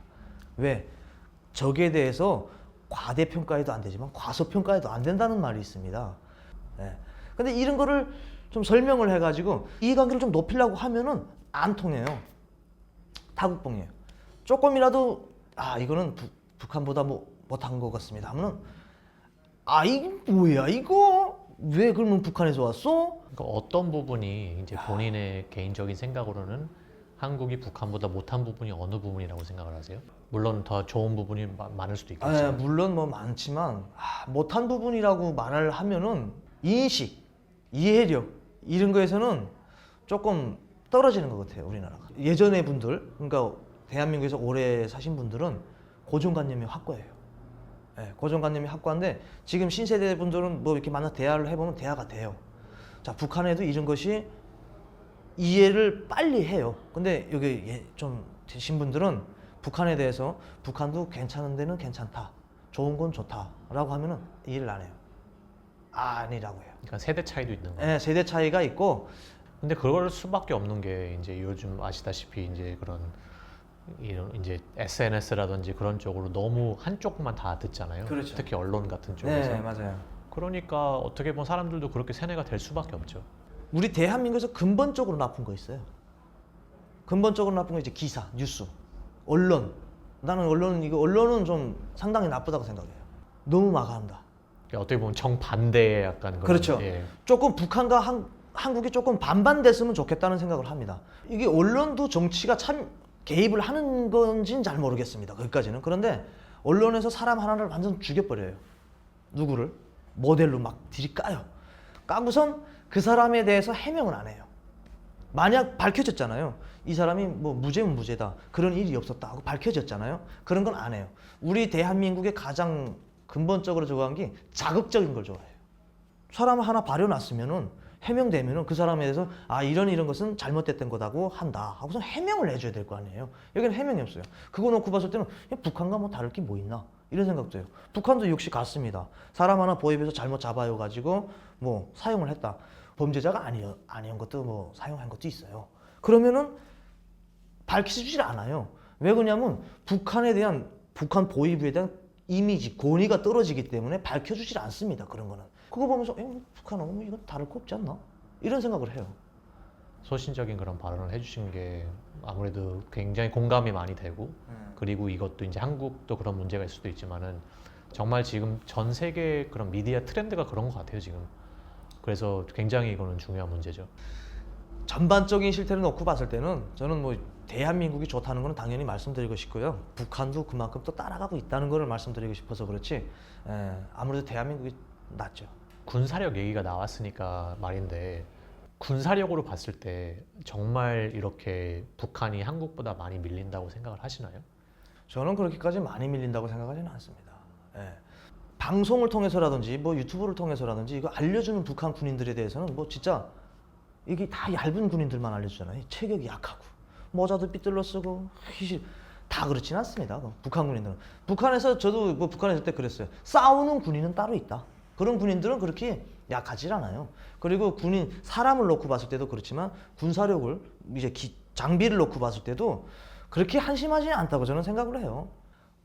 왜? 적에 대해서 과대평가해도 안 되지만 과소평가해도 안 된다는 말이 있습니다. 근데 이런 거를 좀 설명을 해가지고 이해관계를 좀 높이려고 하면은 안 통해요. 다국봉이에요. 조금이라도 이거는 북한보다 못한 것 같습니다 하면은 이게 뭐야 이거? 왜 그러면 북한에서 왔어? 그러니까 어떤 부분이 이제 본인의 개인적인 생각으로는 한국이 북한보다 못한 부분이 어느 부분이라고 생각을 하세요? 물론 더 좋은 부분이 많을 수도 있겠지만 물론 뭐 많지만 못한 부분이라고 말을 하면은 인식, 이해력 이런 거에서는 조금 떨어지는 것 같아요 우리나라가. 예전의 분들 그러니까 대한민국에서 오래 사신 분들은 고정관념이 확고해요. 고정관념이 확고한데 지금 신세대 분들은 뭐 이렇게 만나 대화를 해보면 대화가 돼요. 자 북한에도 이런 것이 이해를 빨리 해요. 근데 여기 좀 되신 분들은 북한에 대해서 북한도 괜찮은 데는 괜찮다, 좋은 건 좋다라고 하면은 이해를 안 해요. 아니라고 해요. 그러니까 세대 차이도 있는 거예요. 세대 차이가 있고. 근데 그럴 수밖에 없는 게 이제 요즘 아시다시피 이제 그런 이런 이제 SNS라든지 그런 쪽으로 너무 한쪽만 다 듣잖아요. 그렇죠. 특히 언론 같은 쪽에서. 맞아요. 그러니까 어떻게 보면 사람들도 그렇게 세뇌가 될 수밖에 없죠. 우리 대한민국에서 근본적으로 나쁜 거 있어요. 근본적으로 나쁜 거 이제 기사, 뉴스, 언론. 나는 언론은 좀 상당히 나쁘다고 생각해요. 너무 마감한다. 그러니까 어떻게 보면 정반대의 약간 그런, 그렇죠. 조금 북한과 한국이 조금 반반됐으면 좋겠다는 생각을 합니다. 이게 언론도 정치가 참 개입을 하는 건지는 잘 모르겠습니다. 거기까지는. 그런데 언론에서 사람 하나를 완전 죽여버려요. 누구를? 모델로 막 들이까요. 까고선 그 사람에 대해서 해명은 안 해요. 만약 밝혀졌잖아요. 이 사람이 뭐 무죄면 무죄다. 그런 일이 없었다 하고 밝혀졌잖아요. 그런 건 안 해요. 우리 대한민국의 가장 근본적으로 좋아하는 게 자극적인 걸 좋아해요. 사람 하나 발효놨으면은 해명되면은 그 사람에 대해서 아 이런 것은 잘못됐던 거다고 한다 하고서 해명을 해줘야 될 거 아니에요. 여기는 해명이 없어요. 그거 놓고 봤을 때는 북한과 뭐 다를 게 뭐 있나 이런 생각도 해요. 북한도 역시 같습니다. 사람 하나 보입에서 잘못 잡아요 가지고 뭐 사용을 했다. 범죄자가 아니었던 것도 뭐 사용한 것도 있어요. 그러면은 밝혀지질 않아요. 왜 그러냐면 북한 보위부에 대한 이미지, 권위가 떨어지기 때문에 밝혀주질 않습니다. 그런 거는. 그거 보면서 북한은 뭐 이건 다를 거 없지 않나? 이런 생각을 해요. 소신적인 그런 발언을 해주신 게 아무래도 굉장히 공감이 많이 되고 그리고 이것도 이제 한국도 그런 문제가 있을 수도 있지만은 정말 지금 전 세계 그런 미디어 트렌드가 그런 것 같아요 지금. 그래서 굉장히 이거는 중요한 문제죠. 전반적인 실태를 놓고 봤을 때는 저는 뭐 대한민국이 좋다는 거는 당연히 말씀드리고 싶고요. 북한도 그만큼 또 따라가고 있다는 거를 말씀드리고 싶어서 그렇지 아무래도 대한민국이 낫죠. 군사력 얘기가 나왔으니까 말인데 군사력으로 봤을 때 정말 이렇게 북한이 한국보다 많이 밀린다고 생각을 하시나요? 저는 그렇게까지 많이 밀린다고 생각하지는 않습니다. 방송을 통해서라든지 뭐 유튜브를 통해서라든지 이거 알려주는 북한 군인들에 대해서는 뭐 진짜 이게 다 얇은 군인들만 알려주잖아요. 체격이 약하고 모자도 삐뚤러 쓰고 다 그렇지는 않습니다. 북한 군인들은 북한에서 저도 뭐 북한에 있을 때 그랬어요. 싸우는 군인은 따로 있다. 그런 군인들은 그렇게 약하지 않아요. 그리고 군인 사람을 놓고 봤을 때도 그렇지만 군사력을 이제 장비를 놓고 봤을 때도 그렇게 한심하지는 않다고 저는 생각을 해요.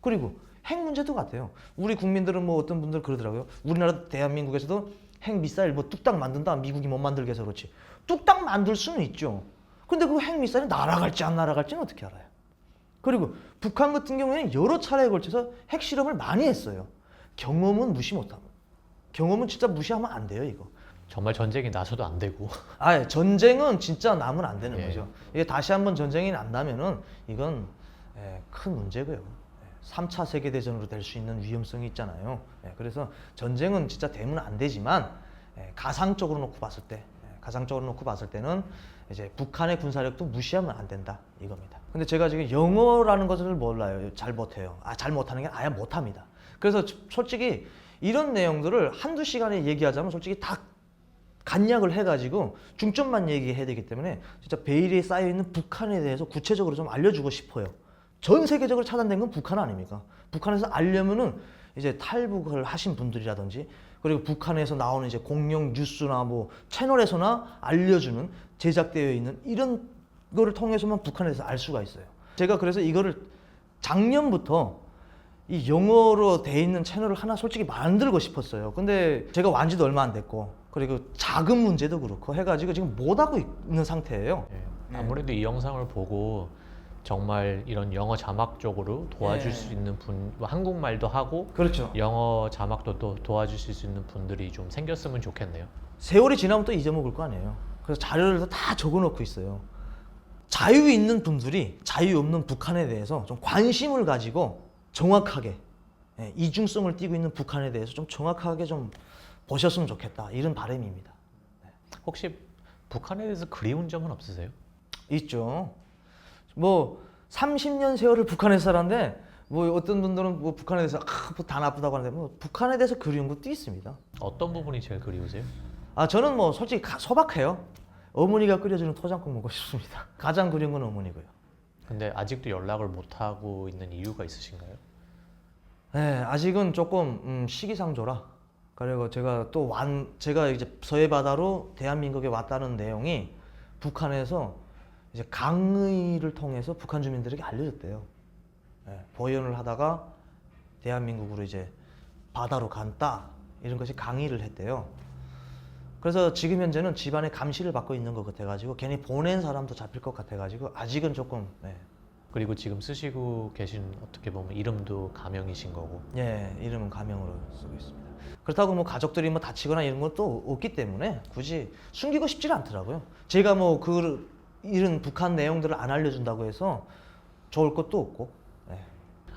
그리고 핵 문제도 같아요. 우리 국민들은 뭐 어떤 분들 그러더라고요. 우리나라 대한민국에서도 핵 미사일 뭐 뚝딱 만든다. 미국이 못 만들게 해서 그렇지. 뚝딱 만들 수는 있죠. 근데 그 핵 미사일이 날아갈지 안 날아갈지는 어떻게 알아요? 그리고 북한 같은 경우에는 여러 차례에 걸쳐서 핵 실험을 많이 했어요. 경험은 무시 못하고. 경험은 진짜 무시하면 안 돼요, 이거. 정말 전쟁이 나서도 안 되고 전쟁은 진짜 나면 안 되는 예. 거죠. 이게 다시 한번 전쟁이 난다면은 이건 큰 문제고요. 3차 세계대전으로 될 수 있는 위험성이 있잖아요. 그래서 전쟁은 진짜 되면 안 되지만 가상적으로 놓고 봤을 때는 이제 북한의 군사력도 무시하면 안 된다 이겁니다. 근데 제가 지금 영어라는 것을 몰라요. 잘 못해요. 잘 못하는 게 아예 못합니다. 그래서 솔직히 이런 내용들을 한두 시간에 얘기하자면 솔직히 다 간략을 해가지고 중점만 얘기해야 되기 때문에 진짜 베일에 쌓여있는 북한에 대해서 구체적으로 좀 알려주고 싶어요. 전 세계적으로 차단된 건 북한 아닙니까? 북한에서 알려면은 이제 탈북을 하신 분들이라든지 그리고 북한에서 나오는 이제 공영 뉴스나 뭐 채널에서나 알려주는 제작되어 있는 이런 거를 통해서만 북한에서 알 수가 있어요. 제가 그래서 이거를 작년부터 이 영어로 돼 있는 채널을 하나 솔직히 만들고 싶었어요. 근데 제가 완지도 얼마 안 됐고 그리고 자금 문제도 그렇고 해가지고 지금 못하고 있는 상태예요. 아무래도 이 영상을 보고 정말 이런 영어 자막 쪽으로 도와줄 수 있는 분, 한국말도 하고 그렇죠. 영어 자막도 또 도와주실 수 있는 분들이 좀 생겼으면 좋겠네요. 세월이 지나면 또 잊어먹을 거 아니에요. 그래서 자료를 다 적어놓고 있어요. 자유 있는 분들이 자유 없는 북한에 대해서 좀 관심을 가지고 정확하게 이중성을 띠고 있는 북한에 대해서 좀 정확하게 좀 보셨으면 좋겠다 이런 바람입니다. 혹시 북한에 대해서 그리운 점은 없으세요? 있죠. 뭐 30년 세월을 북한에서 살았는데 뭐 어떤 분들은 뭐 북한에 대해서 다 나쁘다고 하는데 뭐 북한에 대해서 그리운 것도 있습니다. 어떤 부분이 제일 그리우세요? 저는 뭐 솔직히 소박해요. 어머니가 끓여주는 토장국 먹고 싶습니다. 가장 그리운 건 어머니고요. 근데 아직도 연락을 못 하고 있는 이유가 있으신가요? 아직은 조금 시기상조라. 그리고 제가 이제 서해 바다로 대한민국에 왔다는 내용이 북한에서 이제 강의를 통해서 북한 주민들에게 알려졌대요. 보연을 하다가 대한민국으로 이제 바다로 간다 이런 것이 강의를 했대요. 그래서 지금 현재는 집안의 감시를 받고 있는 것 같아가지고 괜히 보낸 사람도 잡힐 것 같아가지고 아직은 조금 그리고 지금 쓰시고 계신 어떻게 보면 이름도 가명이신 거고. 이름은 가명으로 쓰고 있습니다. 그렇다고 뭐 가족들이 뭐 다치거나 이런 것도 없기 때문에 굳이 숨기고 싶지는 않더라고요. 제가 뭐 이런 북한 내용들을 안 알려준다고 해서 좋을 것도 없고.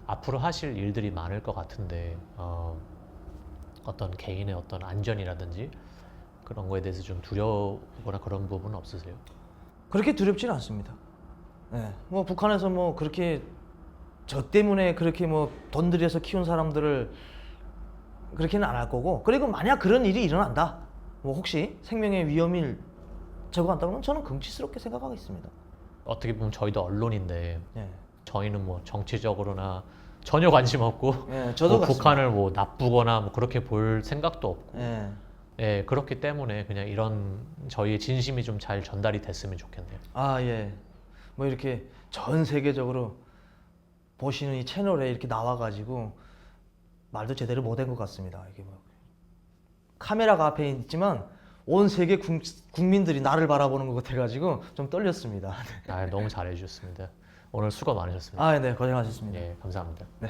앞으로 하실 일들이 많을 것 같은데 어떤 개인의 어떤 안전이라든지 그런 거에 대해서 좀 두려우거나 그런 부분은 없으세요? 그렇게 두렵지는 않습니다. 뭐 북한에서 뭐 그렇게 저 때문에 그렇게 뭐 돈 들여서 키운 사람들을 그렇게는 안 할 거고 그리고 만약 그런 일이 일어난다. 뭐 혹시 생명의 위험을 제거한다면 저는 긍지스럽게 생각하겠습니다. 어떻게 보면 저희도 언론인데 예. 저희는 뭐 정치적으로나 전혀 관심 없고 예, 저도 뭐 같습니다. 북한을 뭐 나쁘거나 뭐 그렇게 볼 생각도 없고 예. 예, 그렇기 때문에 그냥 이런 저희의 진심이 좀 잘 전달이 됐으면 좋겠네요. 아, 예. 뭐 이렇게 전 세계적으로 보시는 이 채널에 이렇게 나와가지고 말도 제대로 못한 것 같습니다. 이게 뭐 카메라가 앞에 있지만 온 세계 국민들이 나를 바라보는 것 같아가지고 좀 떨렸습니다. 아, 너무 잘해 주셨습니다. 오늘 수고 많으셨습니다. 아, 네, 고생하셨습니다. 예, 감사합니다. 네.